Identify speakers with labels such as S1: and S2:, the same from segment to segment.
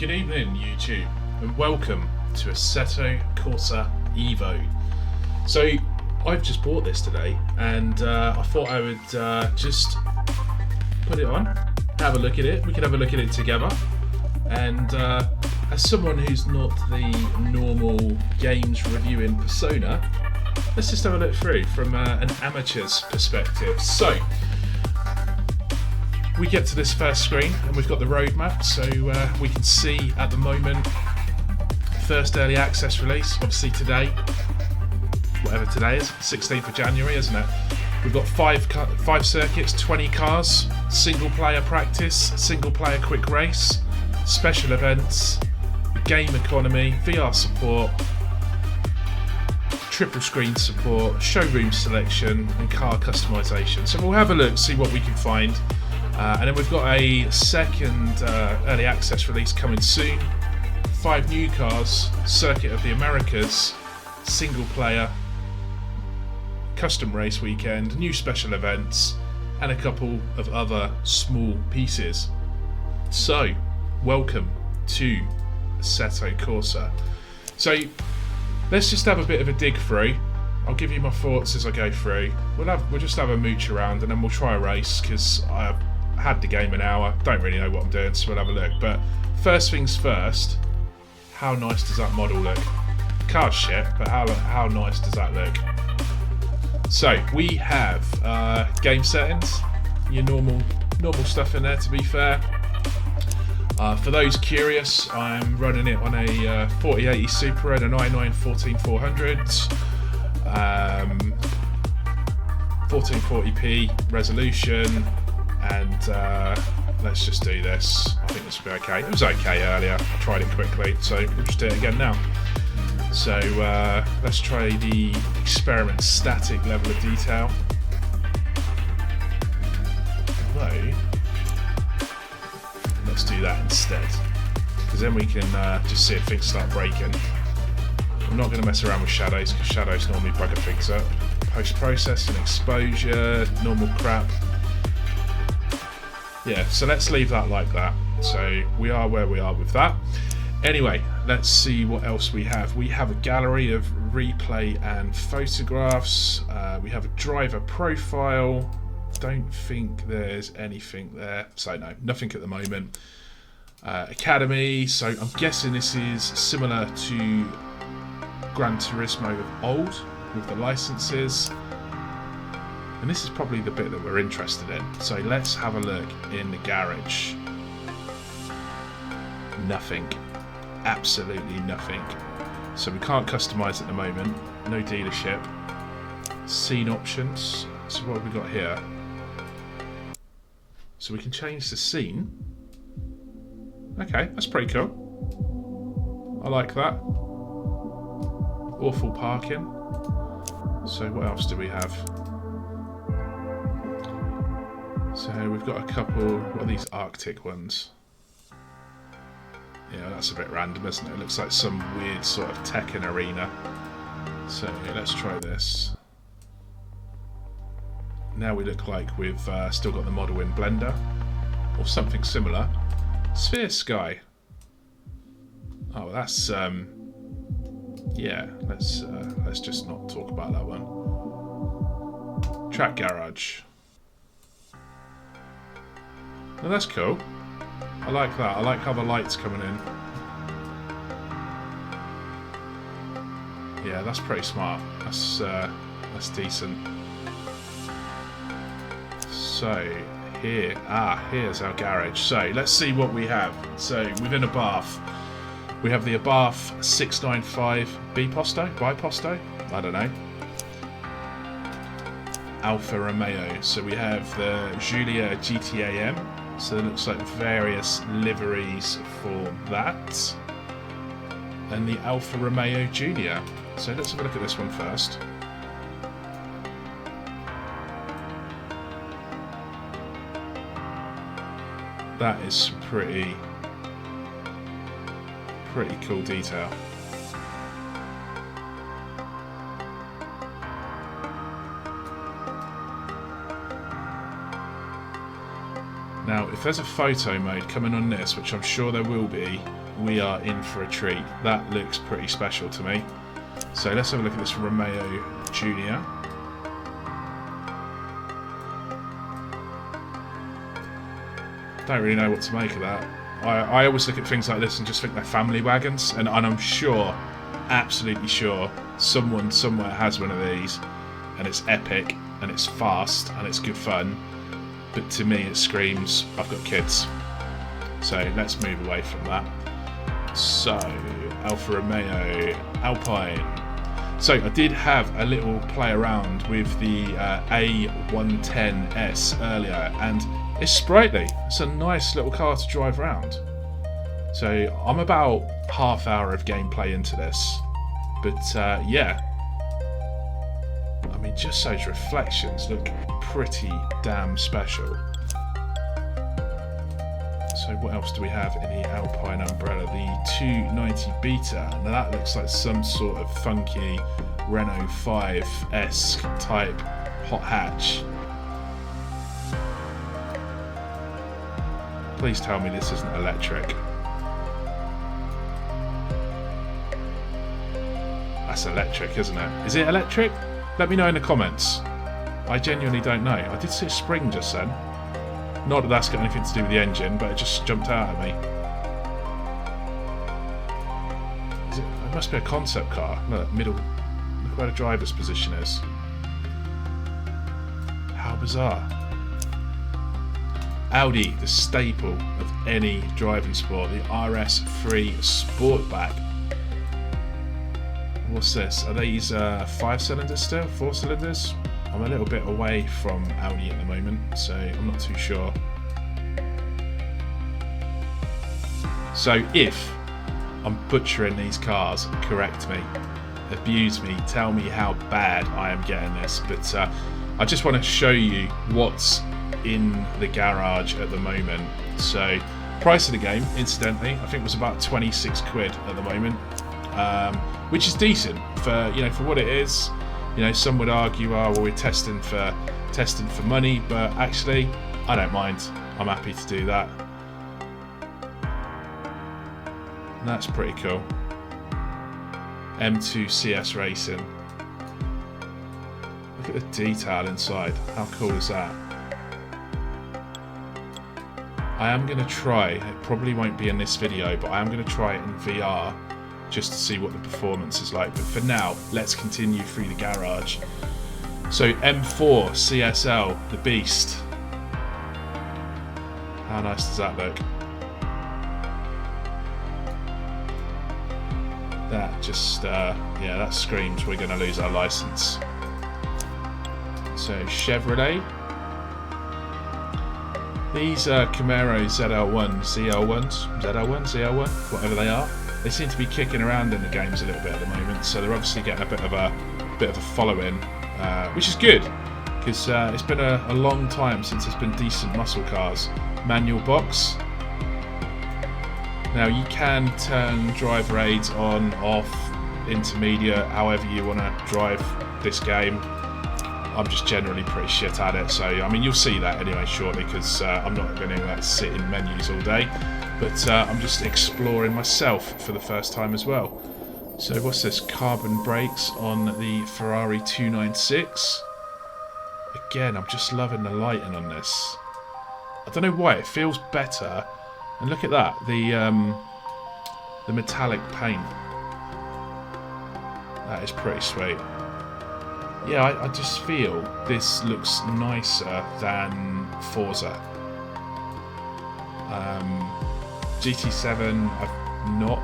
S1: Good evening, YouTube, and welcome to Assetto Corsa Evo. So, I've just bought this today, and I thought I would just put it on, have a look at it. We could have a look at it together. And as someone who's not the normal games reviewing persona, let's just have a look through from an amateur's perspective. So, we get to this first screen and we've got the roadmap, so we can see at the moment first early access release, obviously today, whatever today is, 16th of January, isn't it? We've got five circuits, 20 cars, single player practice, single player quick race, special events, game economy, VR support, triple screen support, showroom selection and car customization. So we'll have a look, see what we can find. And then we've got a second early access release coming soon. 5 new cars, Circuit of the Americas, single player, custom race weekend, new special events, and a couple of other small pieces. So, welcome to Assetto Corsa. So, let's just have a bit of a dig through. I'll give you my thoughts as I go through. We'll just have a mooch around and then we'll try a race because I've had the game an hour, don't really know what I'm doing, so we'll have a look. But first things first, how nice does that model look? Car's shit, but how nice does that look? So we have game settings, your normal stuff in there, to be fair. For those curious, I'm running it on a 4080 Super and an i9 14400, 1440p resolution. And let's just do this. I think this will be okay. It was okay earlier. I tried it quickly, so we'll just do it again now. So let's try the experiment static level of detail. Although, let's do that instead, because then we can just see if things start breaking. I'm not going to mess around with shadows, because shadows normally bugger things up. Post-processing, exposure, normal crap. Yeah, so let's leave that like that. So we are where we are with that. Anyway, let's see what else we have. We have a gallery of replay and photographs. We have a driver profile. Don't think there's anything there. So no, nothing at the moment. Academy. So I'm guessing this is similar to Gran Turismo of old with the licenses. And this is probably the bit that we're interested in. So let's have a look in the garage. Nothing. Absolutely nothing. So we can't customise at the moment. No dealership. Scene options. So what have we got here? So we can change the scene. Okay, that's pretty cool. I like that. Awful parking. So what else do we have? So we've got a couple, what are these Arctic ones? Yeah, that's a bit random, isn't it? It looks like some weird sort of Tekken arena. So yeah, let's try this. Now we look like we've still got the model in Blender, or something similar. Sphere Sky. Oh, that's yeah. Let's just not talk about that one. Track Garage. Oh, that's cool. I like that. I like how the light's coming in. Yeah, that's pretty smart. That's decent. So here's our garage. So let's see what we have. So within Abarth, we have the Abarth 695 Biposto. I don't know. Alfa Romeo. So we have the Giulia GTAM. So it looks like various liveries for that. And the Alfa Romeo Junior. So let's have a look at this one first. That is some pretty cool detail. Now, if there's a photo mode coming on this, which I'm sure there will be, we are in for a treat. That looks pretty special to me. So let's have a look at this Romeo Jr. Don't really know what to make of that. I always look at things like this and just think they're family wagons, and I'm sure, absolutely sure, someone somewhere has one of these, and it's epic, and it's fast, and it's good fun. But to me, it screams, I've got kids. So let's move away from that. So, Alfa Romeo Alpine. So I did have a little play around with the A110S earlier, and it's sprightly. It's a nice little car to drive around. So I'm about half hour of gameplay into this, but yeah. I mean, just those reflections look pretty damn special. So what else do we have in the Alpine umbrella? The 290 Beta. Now that looks like some sort of funky Renault 5-esque type hot hatch. Please tell me this isn't electric. That's electric, isn't it? Is it electric? Let me know in the comments. I genuinely don't know. I did see a spring just then. Not that that's got anything to do with the engine, but it just jumped out at me. It must be a concept car. Look, middle. Look where the driver's position is. How bizarre. Audi, the staple of any driving sport. The RS3 Sportback. What's this? Are these 5 cylinders still? 4 cylinders? I'm a little bit away from Audi at the moment, so I'm not too sure. So if I'm butchering these cars, correct me, abuse me, tell me how bad I am getting this, but I just want to show you what's in the garage at the moment. So price of the game, incidentally, I think was about 26 quid at the moment, which is decent for, you know, for what it is. You know, some would argue, oh, well, we're testing for money, but actually, I don't mind. I'm happy to do that. And that's pretty cool. M2 CS Racing. Look at the detail inside. How cool is that? I am going to try, it probably won't be in this video, but I am going to try it in VR just to see what the performance is like. But for now, let's continue through the garage. So M4 CSL, the beast. How nice does that look? That just, yeah, that screams we're going to lose our license. So Chevrolet. These Camaro ZL1, ZL1, whatever they are. They seem to be kicking around in the games a little bit at the moment, so they're obviously getting a bit of a following, which is good because it's been a long time since there's been decent muscle cars. Manual box. Now you can turn driver aids on, off, intermediate, however you want to drive this game. I'm just generally pretty shit at it, so I mean you'll see that anyway shortly because I'm not going to sit in menus all day. But I'm just exploring myself for the first time as well. So what's this? Carbon brakes on the Ferrari 296. Again, I'm just loving the lighting on this. I don't know why, it feels better. And look at that, the metallic paint. That is pretty sweet. Yeah, I just feel this looks nicer than Forza. GT7 I've not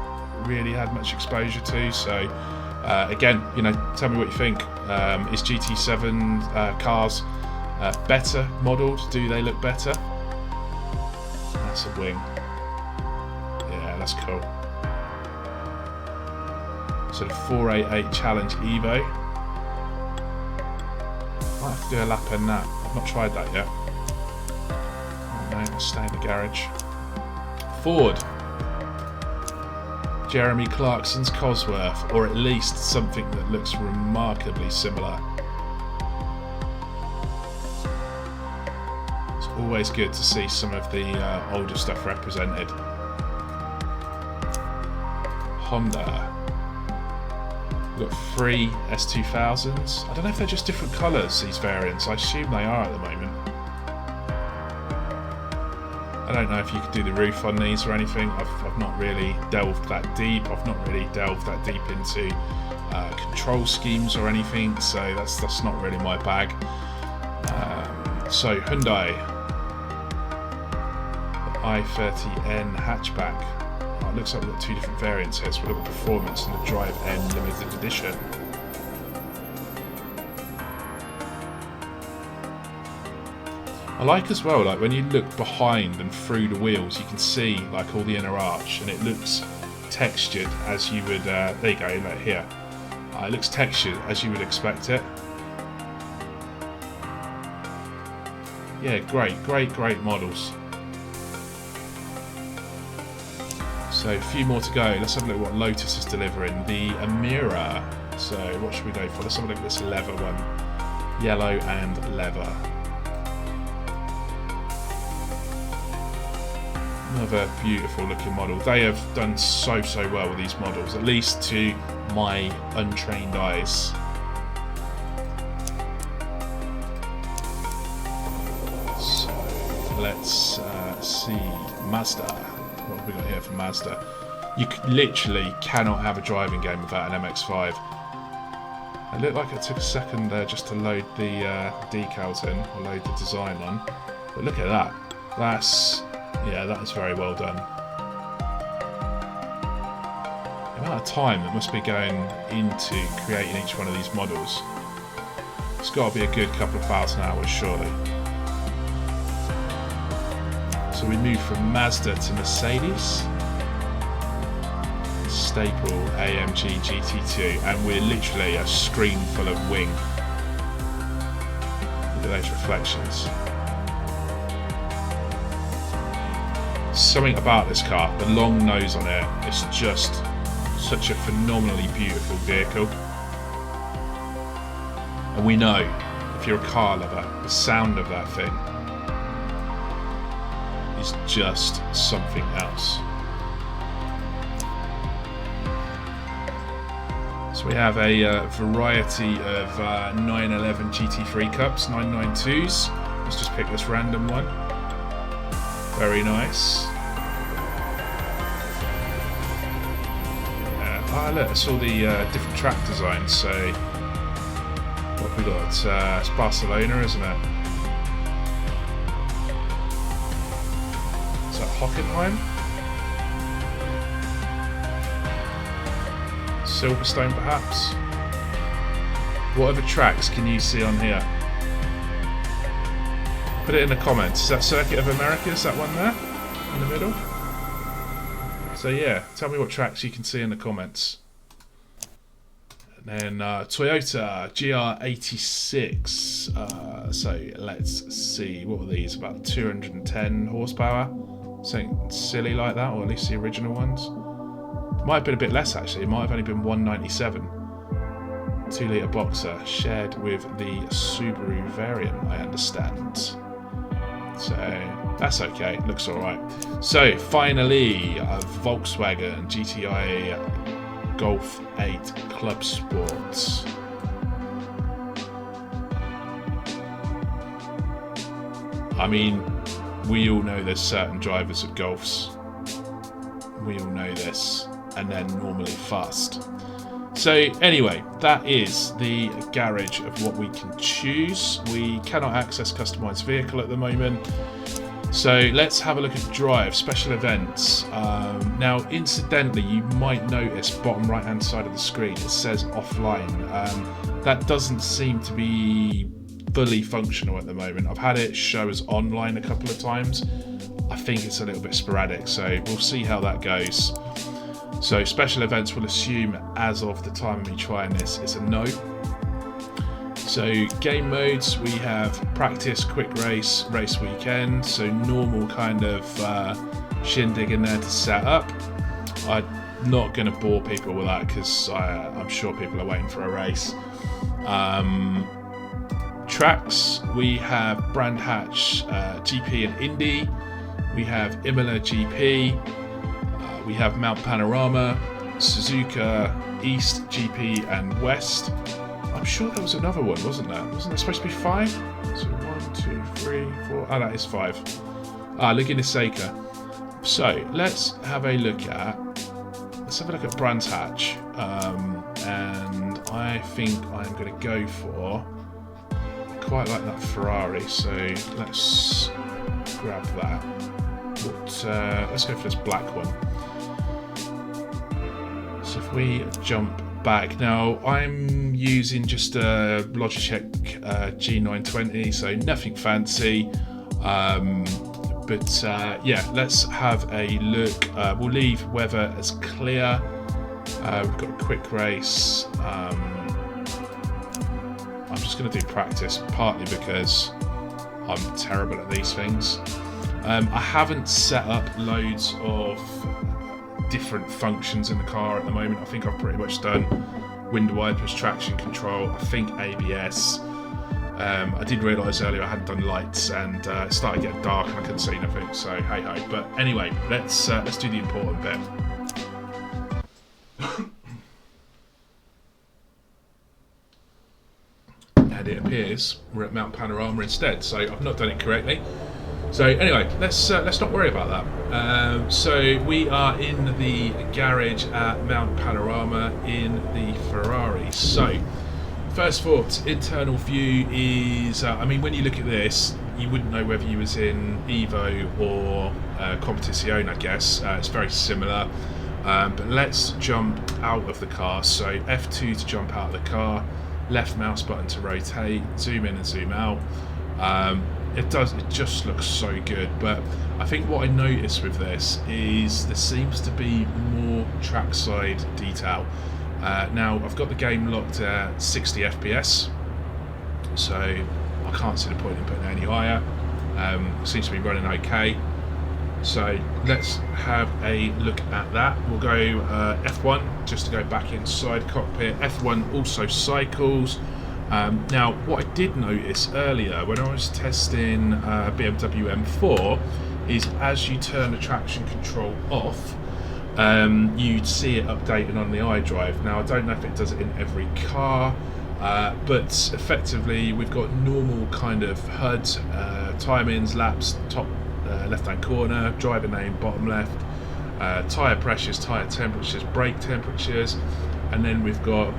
S1: really had much exposure to, so again, you know, tell me what you think. Is GT7 cars better modelled? Do they look better? That's a wing. Yeah, that's cool. So the 488 Challenge Evo. Might have to do a lap in that. I've not tried that yet. Oh no, I'll stay in the garage. Ford. Jeremy Clarkson's Cosworth, or at least something that looks remarkably similar. It's always good to see some of the older stuff represented. Honda. We've got 3 S2000s. I don't know if they're just different colours, these variants. I assume they are at the moment. I don't know if you could do the roof on these or anything. I've not really delved that deep. I've not really delved that deep into control schemes or anything, so that's not really my bag. So Hyundai, the i30N hatchback. Oh, it looks like we've got 2 different variants here. So we've got the Performance and the Drive N Limited Edition. I like as well, like when you look behind and through the wheels, you can see like all the inner arch, and it looks textured as you would. There you go, like here. It looks textured as you would expect it. Yeah, great models. So a few more to go. Let's have a look at what Lotus is delivering. The Amira. So what should we go for? Let's have a look at this leather one. Yellow and leather. Another beautiful looking model. They have done so well with these models, at least to my untrained eyes. So let's see Mazda. What have we got here for Mazda? You literally cannot have a driving game without an MX-5. It looked like it took a second there just to load the decals in, or load the design on. But look at that. Yeah, that is very well done. The amount of time that must be going into creating each one of these models. It's got to be a good couple of 1,000 hours, surely. So we move from Mazda to Mercedes. Staple AMG GT2, and we're literally a screen full of wing. Look at those reflections. Something about this car, the long nose on it, it's just such a phenomenally beautiful vehicle. And we know, if you're a car lover, the sound of that thing is just something else. So we have a variety of 911 GT3 Cups, 992s. Let's just pick this random one. Very nice. Look, I saw the different track designs. So, what have we got? It's Barcelona, isn't it? Is that Hockenheim? Silverstone, perhaps? What other tracks can you see on here? Put it in the comments. Is that Circuit of America? Is that one there? In the middle? So yeah, tell me what tracks you can see in the comments. And then Toyota GR86. So let's see. What were these? About 210 horsepower? Something silly like that, or at least the original ones. Might have been a bit less actually. It might have only been 197. 2-litre boxer shared with the Subaru variant, I understand. So that's okay, looks alright. So finally, a Volkswagen GTI Golf 8 Club Sports. I mean, we all know there's certain drivers of Golfs. We all know this, and they're normally fast. So anyway, that is the garage of what we can choose. We cannot access customized vehicle at the moment. So let's have a look at drive, special events. Now, incidentally, you might notice bottom right hand side of the screen, it says offline. That doesn't seem to be fully functional at the moment. I've had it show as online a couple of times. I think it's a little bit sporadic, so we'll see how that goes. So special events will assume as of the time of me trying this, it's a no. So game modes, we have practice, quick race, race weekend. So normal kind of shindig in there to set up. I'm not going to bore people with tracks. We have Brand Hatch GP and Indy. We have Imola GP. We have Mount Panorama, Suzuka East GP and West. I'm sure there was another one, wasn't there? Wasn't there supposed to be 5? So 1, 2, 3, 4. Oh, that is 5. Laguna Seca. So let's have a look at Brands Hatch, and I think I'm going to go for. I quite like that Ferrari, so let's grab that. But let's go for this black one. So if we jump back now, I'm using just a Logitech G920, so nothing fancy. But yeah, let's have a look. We'll leave weather as clear. We've got a quick race. I'm just going to do practice, partly because I'm terrible at these things. I haven't set up loads of different functions in the car at the moment. I think I've pretty much done wind wipers, traction control, I think ABS. I did realise earlier I hadn't done lights, and it started getting dark and I couldn't see anything, so hey ho. But anyway, let's do the important bit. And it appears we're at Mount Panorama instead, so I've not done it correctly. So anyway, let's not worry about that. So we are in the garage at Mount Panorama in the Ferrari. So first thought, internal view is, I mean, when you look at this, you wouldn't know whether you was in Evo or Competizione, I guess. It's very similar. But let's jump out of the car. So F2 to jump out of the car, left mouse button to rotate, zoom in and zoom out. It just looks so good. But I think what I noticed with this is there seems to be more trackside detail. Now I've got the game locked at 60 FPS, so I can't see the point in putting it any higher. Seems to be running okay. So let's have a look at that. We'll go F1 just to go back inside cockpit. F1 also cycles. Now what I did notice earlier when I was testing BMW M4 is as you turn the traction control off, you'd see it updating on the iDrive. Now I don't know if it does it in every car, but effectively we've got normal kind of HUD, time-ins, laps, top left-hand corner, driver name, bottom left, tyre pressures, tyre temperatures, brake temperatures, and then we've got,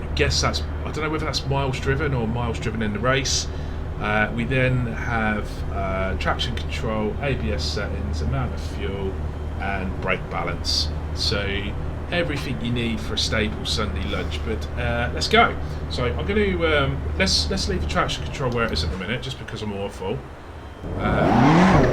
S1: I guess that's, I don't know whether that's miles driven or miles driven in the race. We then have traction control, ABS settings, amount of fuel, and brake balance. So everything you need for a staple Sunday lunch. But let's go. So I'm going to let's leave the traction control where it is at the minute, just because I'm awful.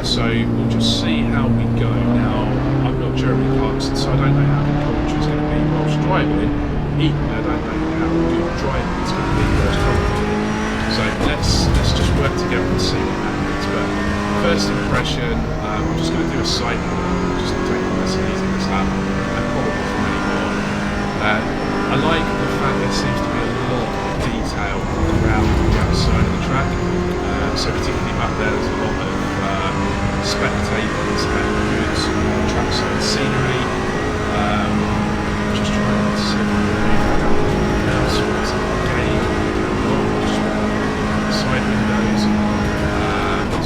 S1: So we'll just see how we go. Now I'm not Jeremy Clarkson, so I don't know how the culture is going to be whilst driving. Equally, I don't know how good driving it's going to be whilst commentating. So let's just work together and see what happens. But first impression, I'm just going to do a cycle, just to take it as easy as that, and probably from any more. I like the fact there seems to be a lot of detail around the outside of the track. So particularly back there, there's a lot of spectators and good trackside scenery. Just trying to see now sort of game side windows.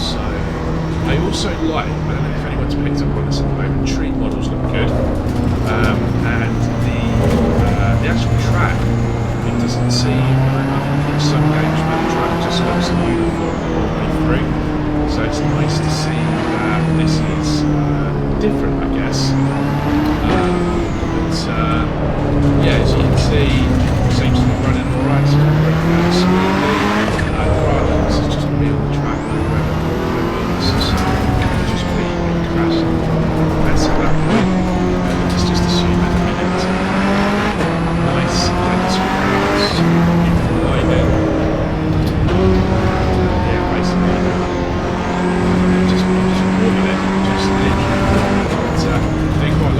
S1: So I also like, I don't know if anyone's picked up on this at the moment, tree models look good, and the actual track, it doesn't seem, I think in some games where the track just looks uniform all the way through, so it's nice to see that this is different, I guess. But yeah, as you can see, it seems to be running alright, so it's running fairly smoothly. This is just me on the track, just be a crash. That's at that point. Let's just assume at the minute. Nice dense crowds in alignment. Yeah, basically. I'm just warming it, just literally. But I do quite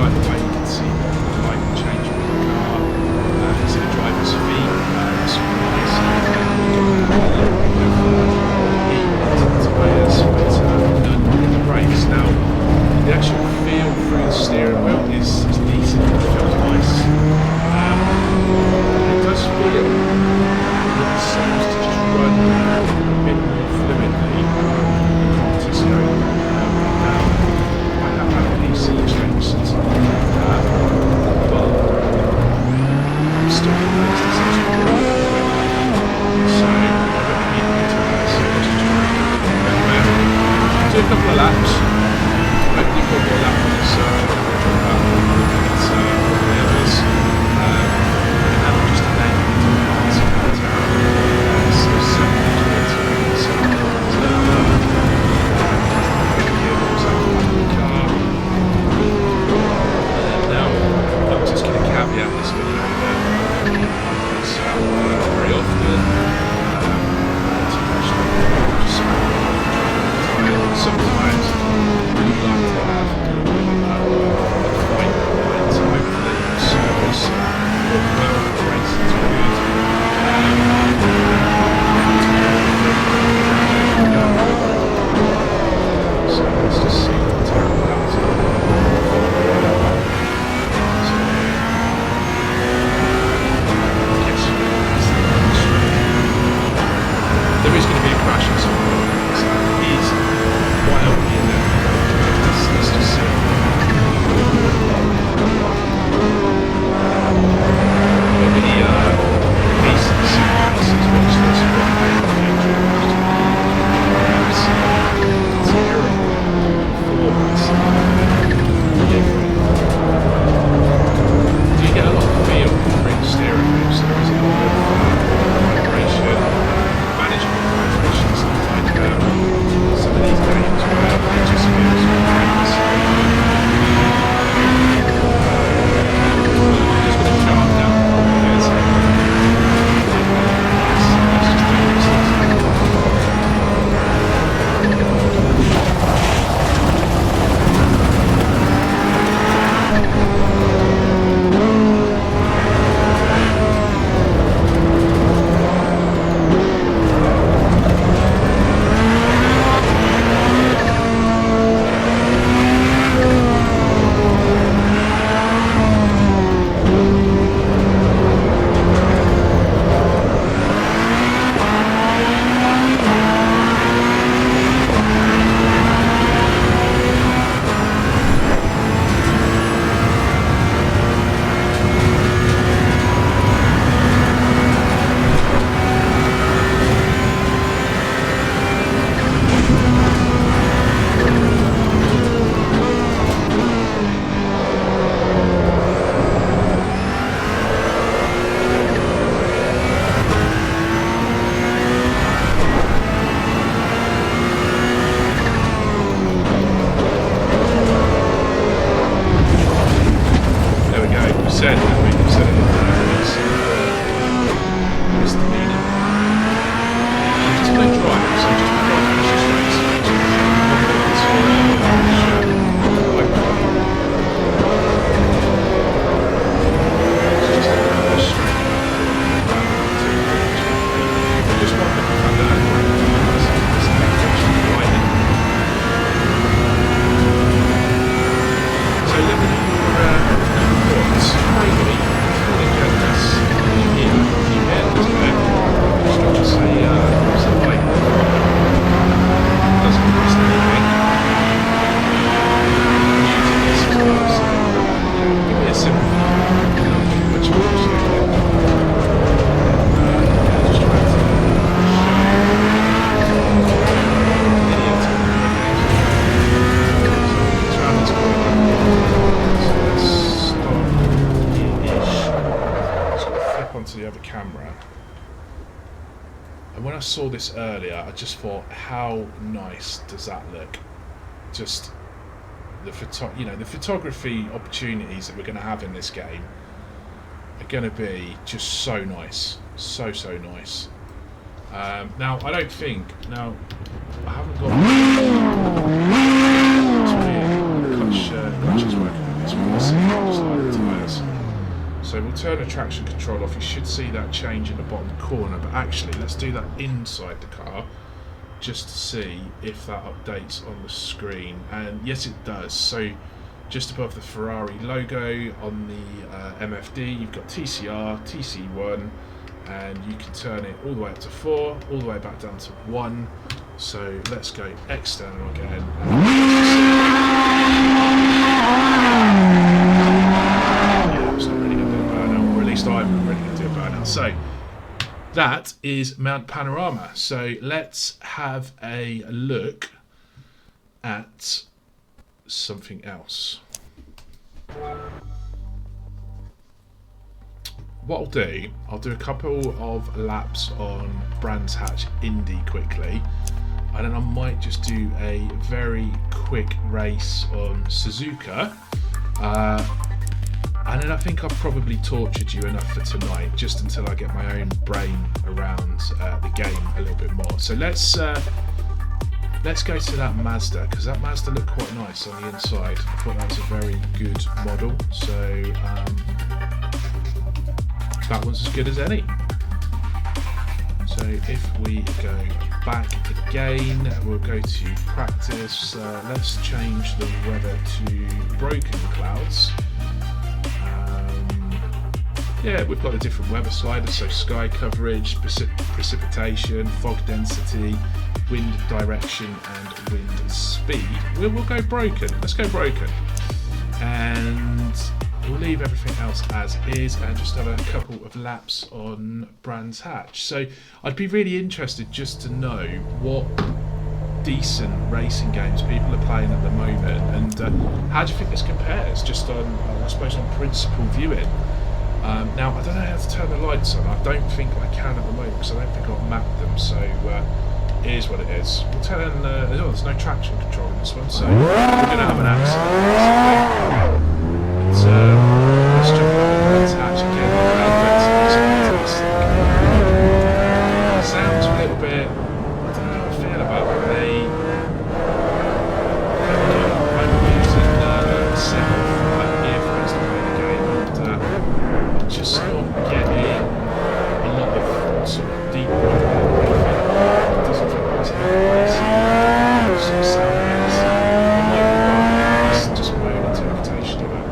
S1: said that we said it in misdemeanor. I'm just going to drive, so just before I finish this race, saw this earlier, I just thought, how nice does that look? Just the the photography opportunities that we're going to have in this game are going to be just so nice, so nice. Now I don't think I haven't got clutch is working on this one. Let's see, just like the tyres. So we'll turn the traction control off. You should see that change in the bottom corner, but actually let's do that inside the car just to see if that updates on the screen. And yes, it does. So just above the Ferrari logo on the MFD, you've got TCR, TC1, and you can turn it all the way up to 4, all the way back down to 1. So let's go external again. I'm ready to do a burnout. So that is Mount Panorama. So let's have a look at something else. What I'll do a couple of laps on Brands Hatch Indy quickly, and then I might just do a very quick race on Suzuka. And then I think I've probably tortured you enough for tonight, just until I get my own brain around the game a little bit more. So let's go to that Mazda, because that Mazda looked quite nice on the inside. I thought that was a very good model. So that one's as good as any. So if we go back again, we'll go to practice. Let's change the weather to broken clouds. Yeah, we've got the different weather sliders, so sky coverage, precipitation, fog density, wind direction, and wind speed. We'll go broken. Let's go broken. And we'll leave everything else as is and just have a couple of laps on Brands Hatch. So I'd be really interested just to know what decent racing games people are playing at the moment, and how do you think this compares, just on, I suppose, on principal viewing. Now, I don't know how to turn the lights on. I don't think I can at the moment because I don't think I've mapped them, so it is what it is. We'll turn, there's no traction control in this one, so we're going to have an accident, basically. Let's jump on the Brands Hatch again. It sounds a little bit, I don't know how I feel about it. I'm using several earphones to play the game, and just not getting a lot of sort of deep breathing. It doesn't feel like it's sort of sound waves. It might be wrong. It's just my own interpretation of it.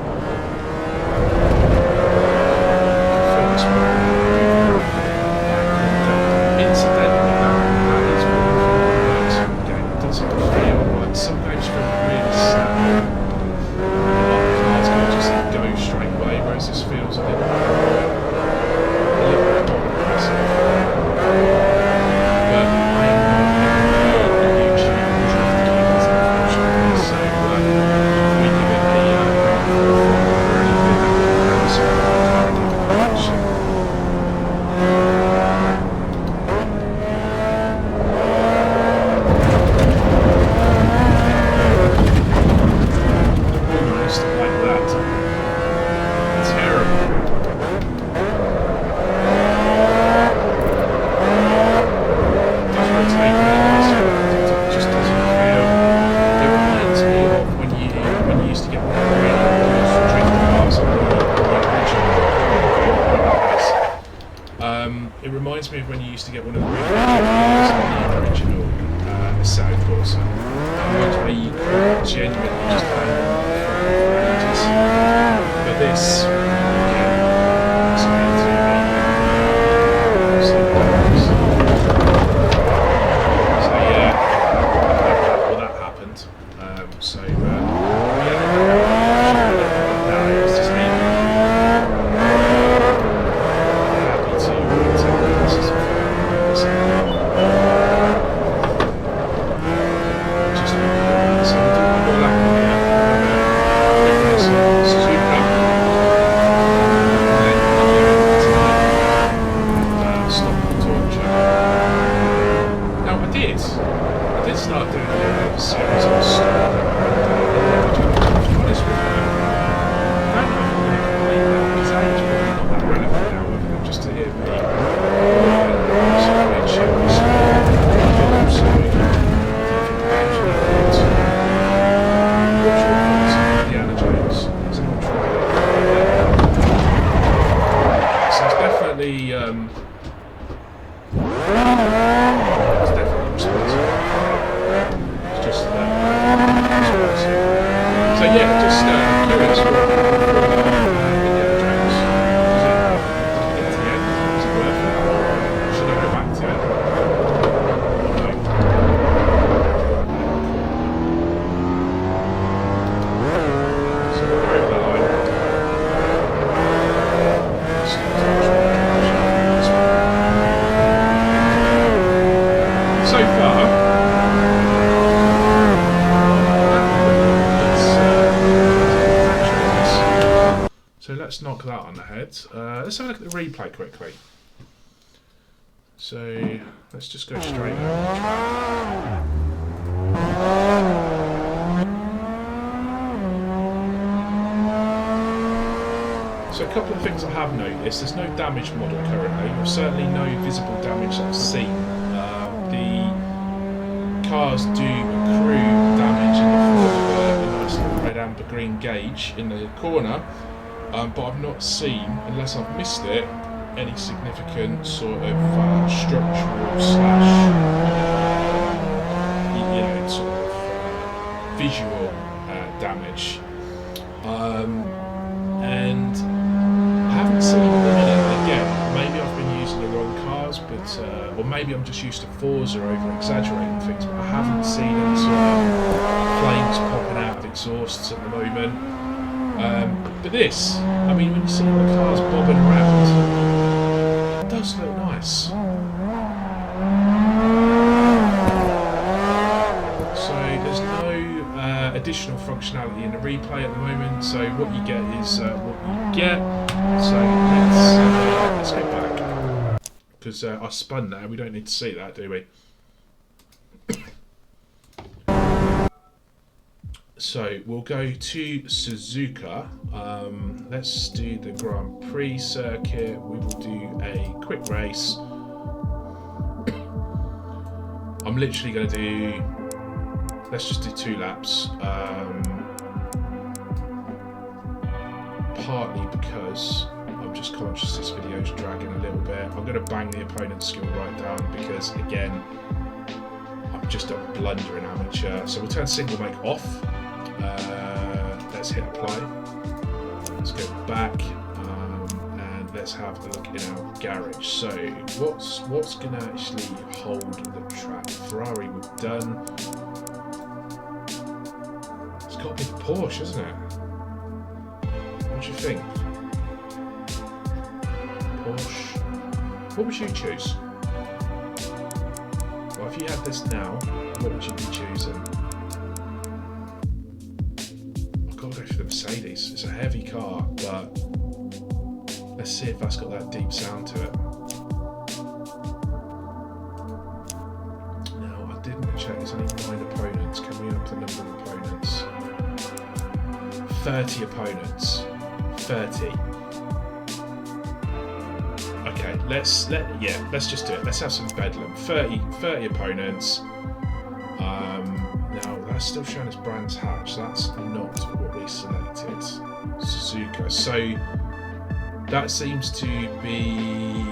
S1: reminds me of when you used to get one of the original Assetto Corsa. Ones where you could genuinely just hang on for ages. But this, again, explained to me. So yeah, well that happened. So it's just me. Happy to take this just so we'll do one more lap on here. Suzuka. Stop the torture. Now I did start doing a series on story. To be honest with you, I don't know if I'm going to complain about his age, but not that relevant now, other than just to hear me. It's definitely responsible. It's just responsible. So yeah, just curious what Indiana Jones. Did you get to the end? Was it worth it? Should I go back to it? No. So we'll go over that line. So far, so let's knock that on the head. Let's have a look at the replay quickly. So let's just go straight over the track. So a couple of things I have noticed. There's no damage model currently, or certainly no visible damage that I've seen. The cars do accrue damage in the form of a nice little red, amber, green gauge in the corner, but I've not seen, unless I've missed it, any significant sort of structural slash, sort of visual damage. And I haven't seen it at the minute. Again, maybe I've been using the wrong cars, but or maybe I'm just used to Forza over exaggerating things, but I haven't seen any sort of flames popping out of exhausts at the moment. But this, I mean, when you see all the cars bobbing around, it does look nice. So there's no additional functionality in the replay at the moment, so what you get is what you get. So let's go back, because I spun there. We don't need to see that, do we? So we'll go to Suzuka. Let's do the Grand Prix circuit. We will do a quick race. I'm literally going to do, let's just do 2 laps. Partly because I'm just conscious this video's dragging a little bit. I'm going to bang the opponent's skill right down because, again, I'm just a blundering amateur. So we'll turn single make off. Let's hit apply. Let's go back and let's have a look in our garage. So what's going to actually hold the track? Ferrari we've done. It's got to be the Porsche, isn't it? What do you think? Porsche. What would you choose? Well, if you had this now, what would you be choosing? I've got to go for the Mercedes. It's a heavy car, but let's see if that's got that deep sound to it. Now, I didn't check. There's only 9 opponents. Can we up the number of opponents? 30 opponents. 30. Okay, let's just do it. Let's have some bedlam. 30 opponents. Now that's still showing as Brands Hatch. That's not what we selected. Suzuka. So that seems to be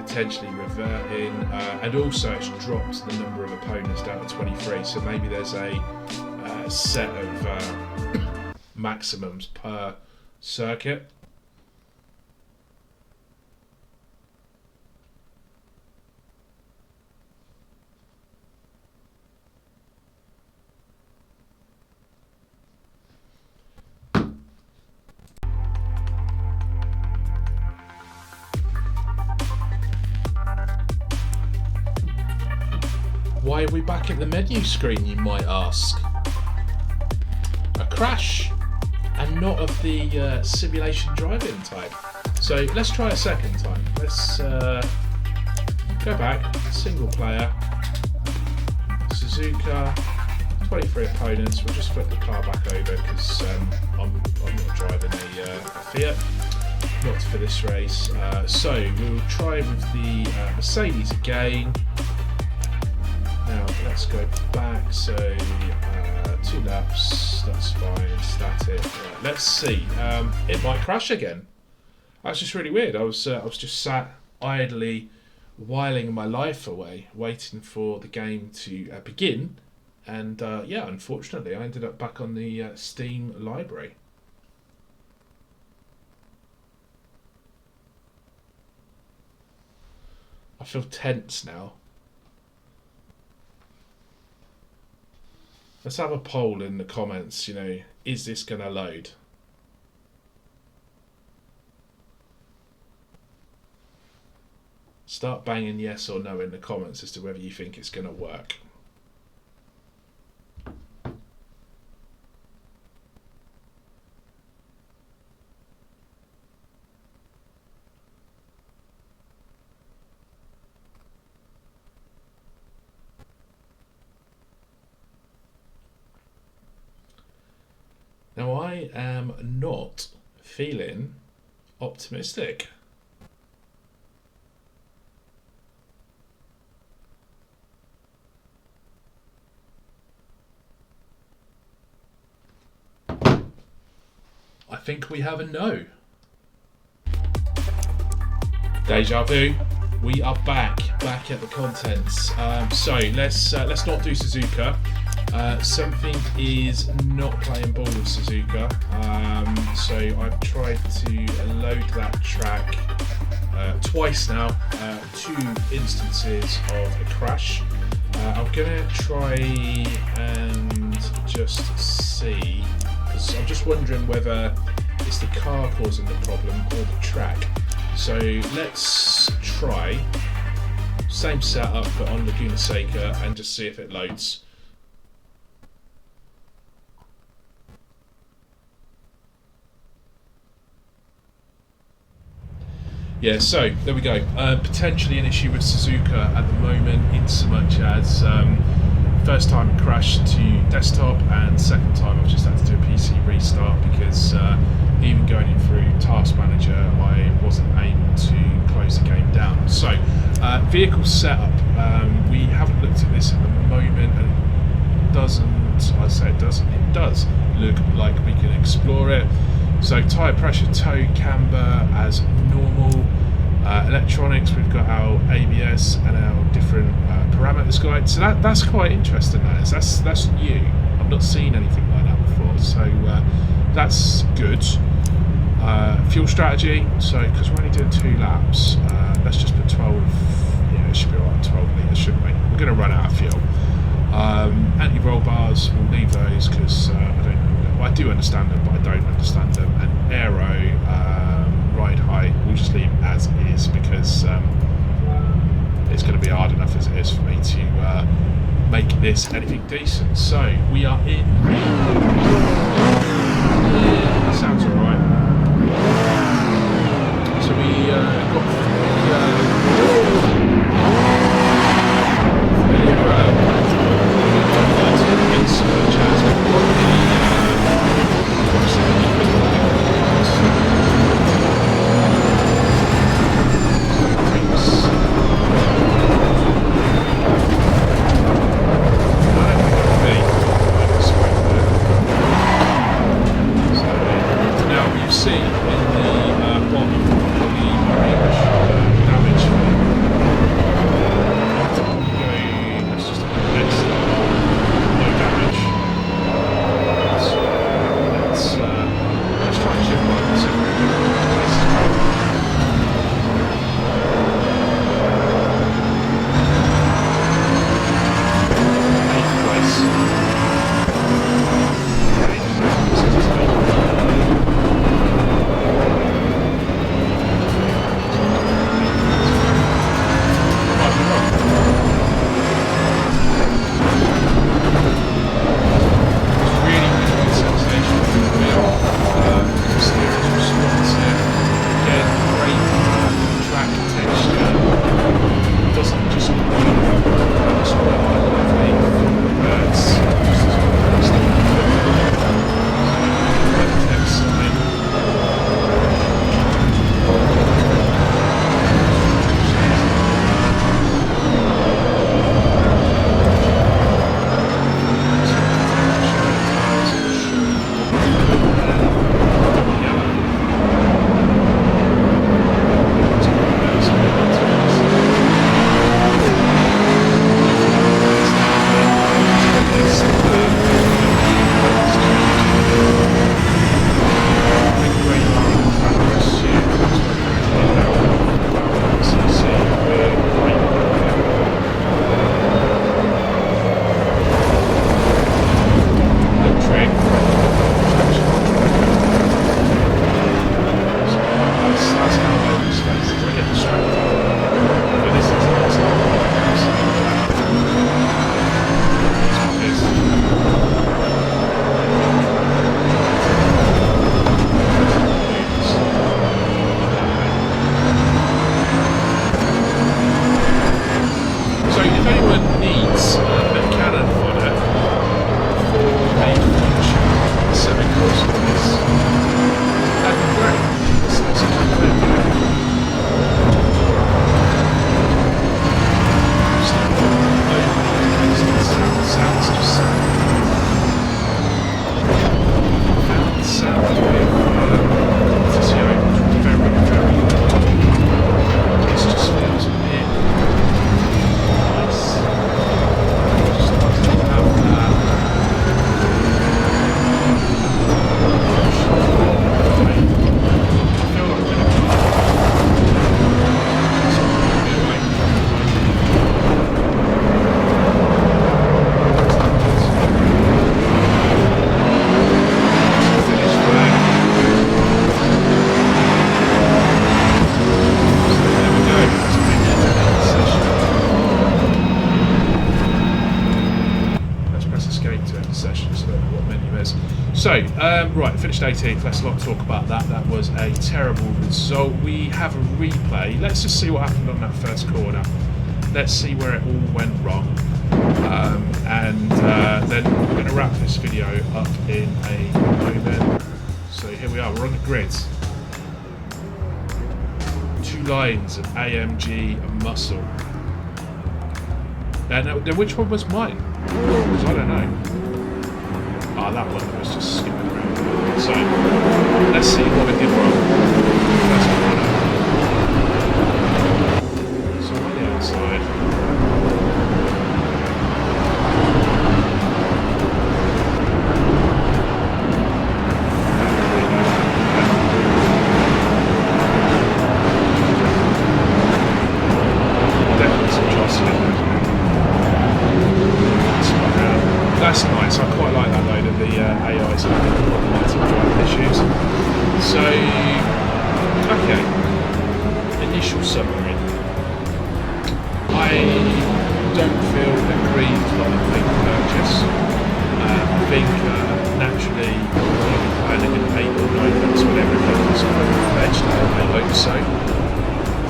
S1: potentially reverting, and also it's dropped the number of opponents down to 23, so maybe there's a set of maximums per circuit. Why are we back at the menu screen, you might ask? A crash, and not of the simulation driving type. So let's try a second time. Let's go back, single player, Suzuka, 23 opponents. We'll just flip the car back over because I'm not driving a Fiat, not for this race. So we'll try with the Mercedes again. Now let's go back, so 2 laps, that's fine, static. Right, let's see, it might crash again. That's just really weird. I was just sat idly whiling my life away, waiting for the game to begin, and yeah, unfortunately I ended up back on the Steam library. I feel tense now. Let's have a poll in the comments, is this going to load? Start banging yes or no in the comments as to whether you think it's going to work. Now I am not feeling optimistic. I think we have a no. Deja vu. We are back at the contents. So let's not do Suzuka. Something is not playing ball with Suzuka, so I've tried to load that track twice now, 2 instances of a crash. I'm going to try and just see, because I'm just wondering whether it's the car causing the problem or the track. So let's try, same setup but on Laguna Seca, and just see if it loads. Yeah, so there we go. Potentially an issue with Suzuka at the moment, in so much as first time it crashed to desktop, and second time I've just had to do a PC restart because even going in through Task Manager, I wasn't able to close the game down. So vehicle setup, we haven't looked at this at the moment, and it does look like we can explore it. So tyre pressure, toe, camber as normal. Electronics, we've got our ABS and our different parameters guide. So that's quite interesting. That's new. I've not seen anything like that before. So that's good. Fuel strategy. So because we're only doing 2 laps, let's just put 12. Yeah, it should be alright. 12 litres, shouldn't we? We're going to run out of fuel. Anti-roll bars, we'll leave those because I do understand them, but I don't understand them. And aero, ride height, we'll just leave as is because it's going to be hard enough as it is for me to make this anything decent. So we are in. Yeah, sounds alright. So we got see in the bottom of the range damage Right, finished 18th. Let's not talk about that. That was a terrible result. We have a replay. Let's just see what happened on that first corner. Let's see where it all went wrong. And then we're going to wrap this video up in a moment. So here we are. We're on the grid. 2 lines of AMG and Muscle. Now, which one was mine? I don't know. Ah, that one was just skipping around. So, let's see what we did wrong. First corner. So, on the outside. Definitely some jostling. That's nice. I quite like that though, that the AIs have automatic driving issues. So, okay. Initial summary. I don't feel aggrieved by the big purchase. I think naturally I live in 8 or 9 months when everything was full-fledged. I hope so. I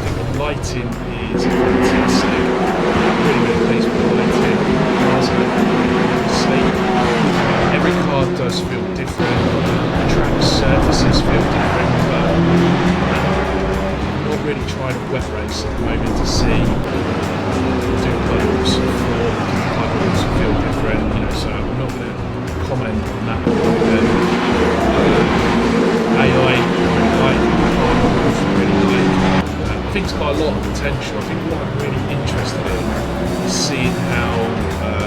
S1: think the lighting is fantastic. Really, really pleased with the lighting. Every car does feel different, the track surfaces feel different, but I'm not really trying to wet race at the moment to see do puddles or puddles feel different, you know, so I'm not going to comment on that at the moment. AI, really like, really like. I think it's got a lot of potential. I think what I'm really interested in is seeing how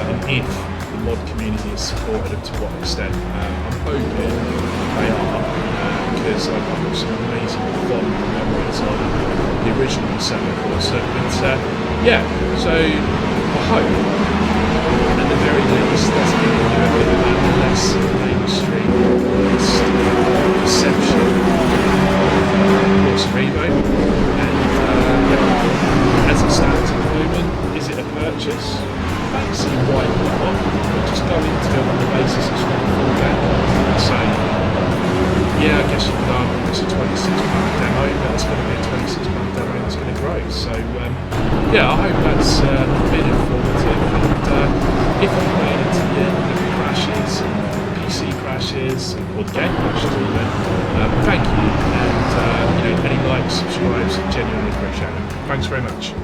S1: and if the mod community is supported and to what extent. I'm hoping they are, because I've got some amazing fond memories of the original Assetto Corsa. But yeah, so I hope at the very least that's going to do a bit of that less mainstream perception of Corsa Evo. And as it stands at the moment, is it a purchase? I don't see why not. Just go into it on the basis it's not a full game. So, yeah, I guess you could argue it's a £26 demo, but it's going to be a £26 demo that's going to grow. So, yeah, I hope that's been informative. And if you made it to the end of the crashes, PC crashes, or the game crashes even, thank you. And, you know, any likes, subscribes, genuinely appreciate it. Thanks very much.